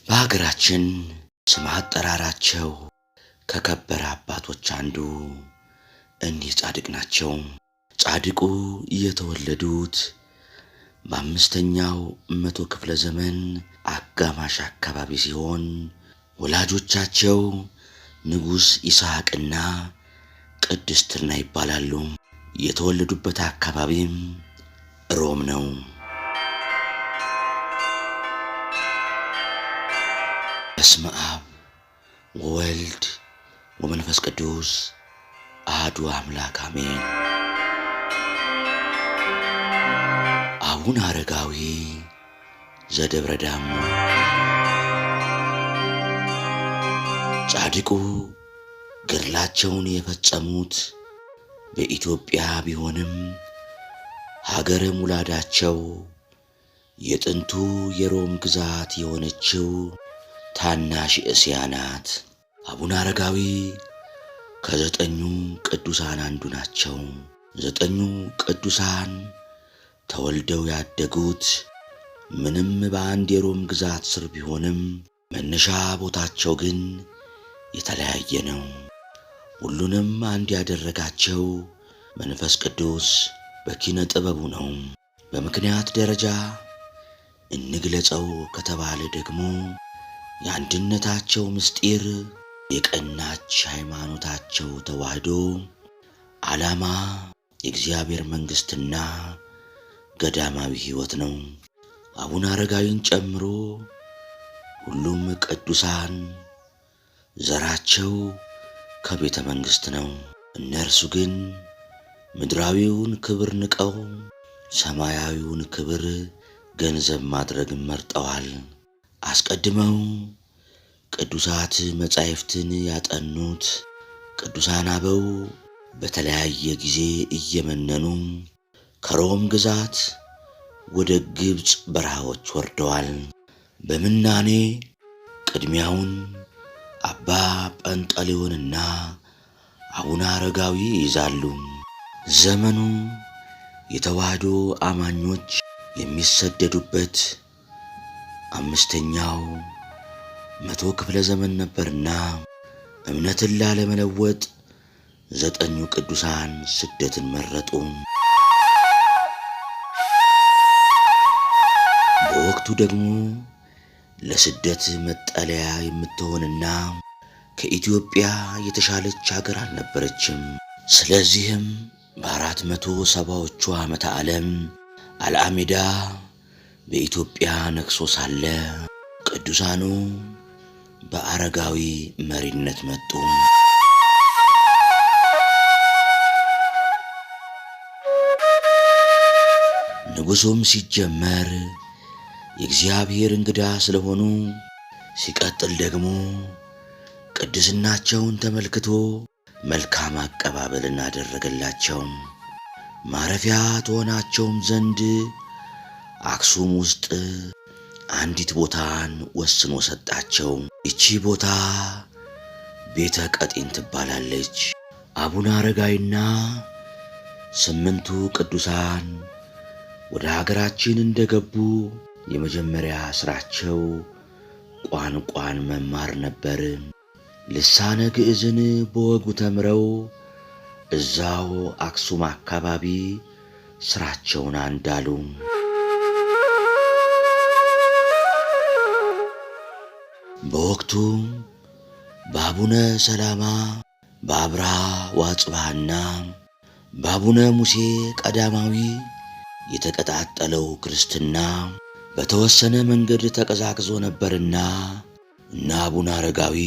በሀገራችን ስም አጠራራቸው ከከበረ አባቶች አንዱ እኒህ ጻድቅ ናቸው። ጻድቁ የተወለዱት በአምስተኛው መቶ ክፍለ ዘመን አጋማሽ አካባቢ ሲሆን ወላጆቻቸው ንጉሥ ይስሐቅና ቅድስት ትርና ይባላሉ። የተወለዱበት አካባቢም ሮም ነው። በስመ አብ ወወልድ ወመንፈስ ቅዱስ አሐዱ አምላክ አሜን። አቡነ አረጋዊ ዘደብረ ዳሞ። ጻድቁ ገድላቸውን የፈጸሙት በኢትዮጵያ ቢሆንም ሀገረ ሙላዳቸው የጥንቱ የሮም ግዛት የሆነችው ታናሽ እስያ ናት። አቡነ አረጋዊ ከዘጠኙ ቅዱሳን አንዱ ናቸው። ዘጠኙ ቅዱሳን ተወልደው ያደጉት ምንም በአንድ የሮም ግዛት ስር ቢሆንም መነሻ ቦታቸው ግን የተለያየ ነው። ሁሉንም አንድ ያደረጋቸው መንፈስ ቅዱስ በኪነ ጥበቡ ነው። በምክንያት ደረጃ እንግለጸው ከተባለ ደግሞ የአንድነታቸው ምስጢር የቀናች ሃይማኖታቸው ተዋህዶ ዓላማ የእግዚአብሔር መንግሥትና ገዳማዊ ሕይወት ነው። አቡነ አረጋዊን ጨምሮ ሁሉም ቅዱሳን ዘራቸው ከቤተ መንግሥት ነው። እነርሱ ግን ምድራዊውን ክብር ንቀው ሰማያዊውን ክብር ገንዘብ ማድረግ መርጠዋል። አስቀድመው ቅዱሳት መጻሕፍትን ያጠኑት ቅዱሳን አበው በተለያየ ጊዜ እየመነኑ ከሮም ግዛት ወደ ግብፅ በረሃዎች ወርደዋል። በምናኔ ቅድሚያውን አባ ጰንጠሌዎንና አቡነ አረጋዊ ይይዛሉ። ዘመኑ የተዋህዶ አማኞች የሚሰደዱበት አምስተኛው መቶ ክፍለ ዘመን ነበርና እምነትን ላለመለወጥ ዘጠኙ ቅዱሳን ስደትን መረጡ። በወቅቱ ደግሞ ለስደት መጠለያ የምትሆንና ከኢትዮጵያ የተሻለች ሀገር አልነበረችም። ስለዚህም በ470ዎቹ ዓመተ ዓለም አልአሜዳ በኢትዮጵያ ነግሶ ሳለ ቅዱሳኑ በአረጋዊ መሪነት መጡ። ንጉሡም ሲጀመር የእግዚአብሔር እንግዳ ስለሆኑ፣ ሲቀጥል ደግሞ ቅድስናቸውን ተመልክቶ መልካም አቀባበልን አደረገላቸው። ማረፊያ ትሆናቸውም ዘንድ አክሱም ውስጥ አንዲት ቦታን ወስኖ ሰጣቸው። ይቺ ቦታ ቤተ ቀጢን ትባላለች። አቡነ አረጋዊና 8ቱ ቅዱሳን ወደ ሀገራችን እንደገቡ የመጀመሪያ ሥራቸው ቋንቋን መማር ነበር። ልሳነ ግዕዝን በወጉ ተምረው እዛው አክሱም አካባቢ ሥራቸውን አንዳሉ። በወቅቱ በአቡነ ሰላማ፣ በአብርሃ ወአጽብሃና በአቡነ ሙሴ ቀዳማዊ የተቀጣጠለው ክርስትና በተወሰነ መንገድ ተቀዛቅዞ ነበርና እና አቡነ አረጋዊ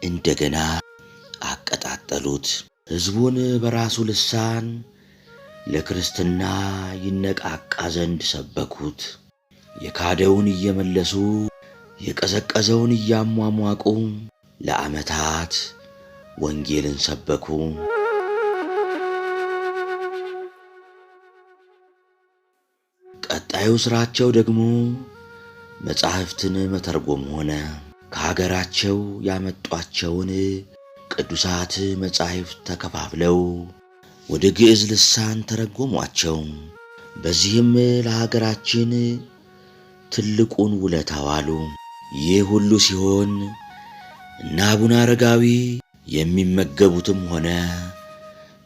እንደገና አቀጣጠሉት። ሕዝቡን በራሱ ልሳን ለክርስትና ይነቃቃ ዘንድ ሰበኩት። የካደውን እየመለሱ የቀዘቀዘውን እያሟሟቁ ለዓመታት ወንጌልን ሰበኩ። ቀጣዩ ሥራቸው ደግሞ መጻሕፍትን መተርጎም ሆነ። ከሀገራቸው ያመጧቸውን ቅዱሳት መጻሕፍት ተከፋፍለው ወደ ግዕዝ ልሳን ተረጎሟቸው። በዚህም ለሀገራችን ትልቁን ውለታ ዋሉ። ይህ ሁሉ ሲሆን እና አቡነ አረጋዊ የሚመገቡትም ሆነ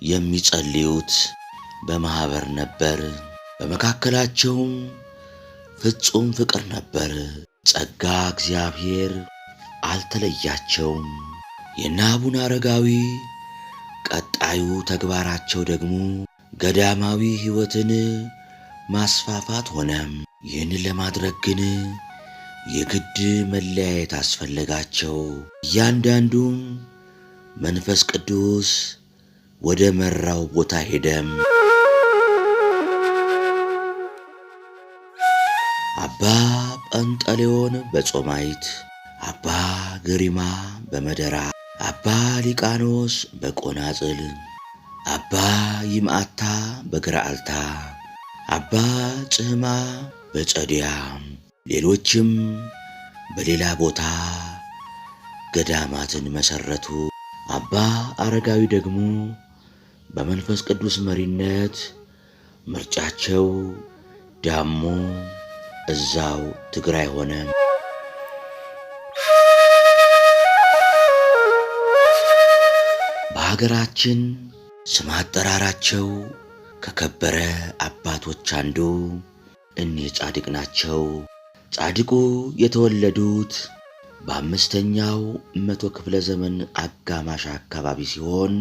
የሚጸልዩት በማኅበር ነበር። በመካከላቸውም ፍጹም ፍቅር ነበር። ጸጋ እግዚአብሔር አልተለያቸውም። የእነ አቡነ አረጋዊ ቀጣዩ ተግባራቸው ደግሞ ገዳማዊ ሕይወትን ማስፋፋት ሆነ። ይህን ለማድረግ ግን የግድ መለያየት አስፈለጋቸው። እያንዳንዱም መንፈስ ቅዱስ ወደ መራው ቦታ ሄደም። አባ ጰንጠሌዎን በጾማይት፣ አባ ገሪማ በመደራ፣ አባ ሊቃኖስ በቆናጽል፣ አባ ይምአታ በግርአልታ፣ አባ ጽሕማ በጸድያ፣ ሌሎችም በሌላ ቦታ ገዳማትን መሰረቱ። አባ አረጋዊ ደግሞ በመንፈስ ቅዱስ መሪነት ምርጫቸው ዳሞ እዛው ትግራይ ሆነ። በሀገራችን ስም አጠራራቸው ከከበረ አባቶች አንዱ እኒህ ጻድቅ ናቸው። ጻድቁ የተወለዱት በአምስተኛው መቶ ክፍለ ዘመን አጋማሽ አካባቢ ሲሆን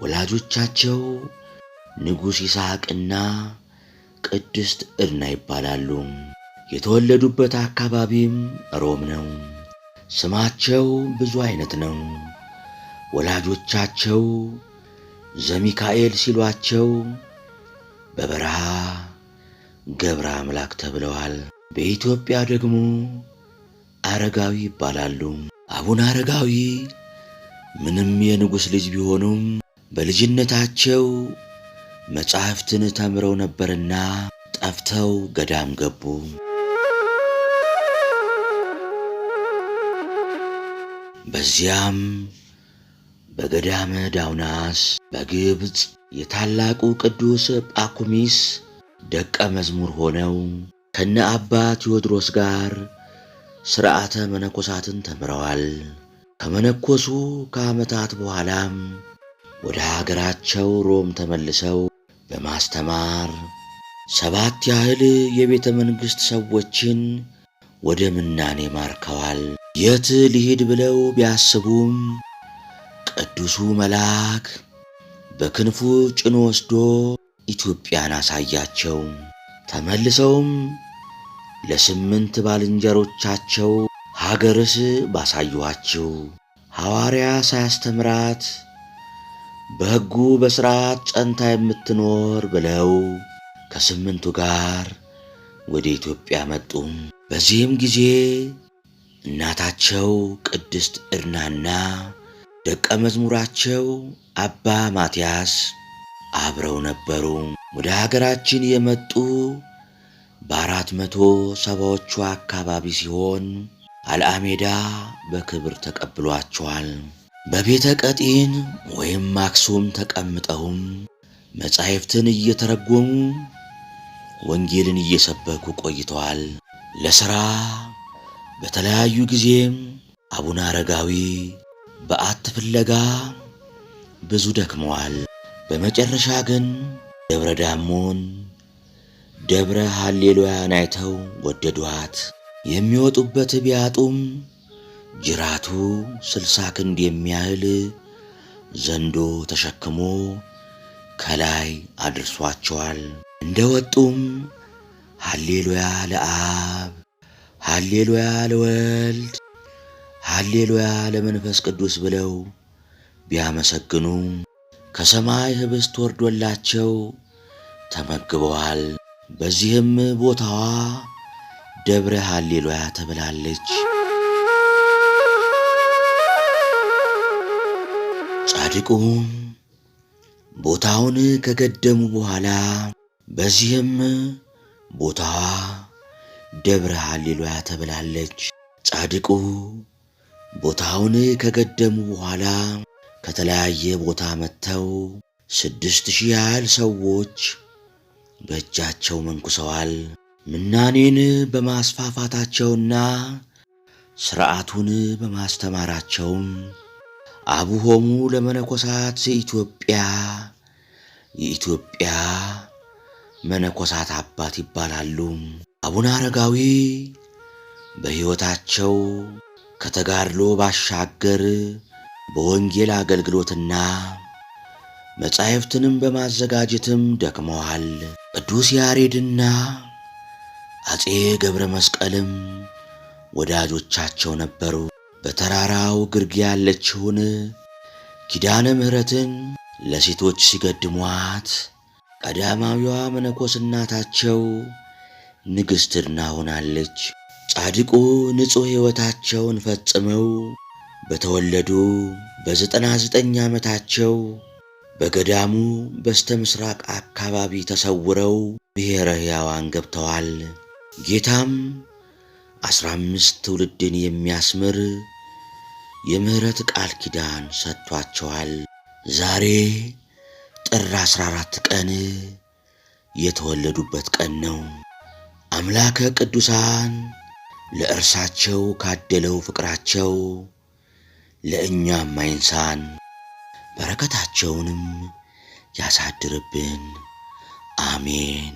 ወላጆቻቸው ንጉሥ ይስሐቅና ቅድስት ዕድና ይባላሉ። የተወለዱበት አካባቢም ሮም ነው። ስማቸው ብዙ አይነት ነው። ወላጆቻቸው ዘሚካኤል ሲሏቸው በበረሃ ገብረ አምላክ ተብለዋል። በኢትዮጵያ ደግሞ አረጋዊ ይባላሉ። አቡነ አረጋዊ ምንም የንጉሥ ልጅ ቢሆኑም በልጅነታቸው መጻሕፍትን ተምረው ነበርና ጠፍተው ገዳም ገቡ። በዚያም በገዳመ ዳውናስ በግብፅ የታላቁ ቅዱስ ጳኩሚስ ደቀ መዝሙር ሆነው ከነ አባ ቴዎድሮስ ጋር ሥርዓተ መነኮሳትን ተምረዋል። ከመነኮሱ ከዓመታት በኋላም ወደ ሀገራቸው ሮም ተመልሰው በማስተማር 7 ያህል የቤተ መንግሥት ሰዎችን ወደ ምናኔ ማርከዋል። የት ሊሄድ ብለው ቢያስቡም ቅዱሱ መልአክ በክንፉ ጭኖ ወስዶ ኢትዮጵያን አሳያቸው። ተመልሰውም ለ8 ባልንጀሮቻቸው ሀገርስ ባሳዩአችሁ ሐዋርያ ሳያስተምራት በሕጉ በሥርዓት ጸንታ የምትኖር ብለው ከ8ቱ ጋር ወደ ኢትዮጵያ መጡ። በዚህም ጊዜ እናታቸው ቅድስት ዕድናና ደቀ መዝሙራቸው አባ ማትያስ አብረው ነበሩ። ወደ ሀገራችን የመጡ በ470ዎቹ አካባቢ ሲሆን አልአሜዳ በክብር ተቀብሏቸዋል። በቤተ ቀጢን ወይም አክሱም ተቀምጠውም መጻሕፍትን እየተረጎሙ ወንጌልን እየሰበኩ ቆይተዋል። ለሥራ በተለያዩ ጊዜም አቡነ አረጋዊ በዓት ፍለጋ ብዙ ደክመዋል። በመጨረሻ ግን ደብረ ዳሞን ደብረ ሃሌሉያን አይተው ወደዷት። የሚወጡበት ቢያጡም ጅራቱ 60 ክንድ የሚያህል ዘንዶ ተሸክሞ ከላይ አድርሷቸዋል። እንደወጡም ሃሌሉያ ለአብ፣ ሃሌሉያ ለወልድ፣ ሃሌሉያ ለመንፈስ ቅዱስ ብለው ቢያመሰግኑ ከሰማይ ኅብስት ወርዶላቸው ተመግበዋል። በዚህም ቦታዋ ደብረ ሃሌሉያ ተብላለች። ጻድቁም ቦታውን ከገደሙ በኋላ በዚህም ቦታዋ ደብረ ሃሌሉያ ተብላለች። ጻድቁ ቦታውን ከገደሙ በኋላ ከተለያየ ቦታ መጥተው 6000 ያህል ሰዎች በእጃቸው መንኩሰዋል። ምናኔን በማስፋፋታቸውና ሥርዓቱን በማስተማራቸውም አቡሆሙ ለመነኮሳት ዘኢትዮጵያ የኢትዮጵያ መነኮሳት አባት ይባላሉ። አቡነ አረጋዊ በሕይወታቸው ከተጋድሎ ባሻገር በወንጌል አገልግሎትና መጻሕፍትንም በማዘጋጀትም ደክመዋል። ቅዱስ ያሬድና አፄ ገብረ መስቀልም ወዳጆቻቸው ነበሩ። በተራራው ግርጌ ያለችውን ኪዳነ ምሕረትን ለሴቶች ሲገድሟት ቀዳማዊዋ መነኮስ እናታቸው ንግሥት ዕድና ሆናለች። ጻድቁ ንጹሕ ሕይወታቸውን ፈጽመው በተወለዱ በ99 ዓመታቸው በገዳሙ በስተ ምሥራቅ አካባቢ ተሰውረው ብሔረ ሕያዋን ገብተዋል። ጌታም 15 ትውልድን የሚያስምር የምሕረት ቃል ኪዳን ሰጥቷቸዋል። ዛሬ ጥር 14 ቀን የተወለዱበት ቀን ነው። አምላከ ቅዱሳን ለእርሳቸው ካደለው ፍቅራቸው ለእኛም አይንሳን፣ በረከታቸውንም ያሳድርብን። አሜን።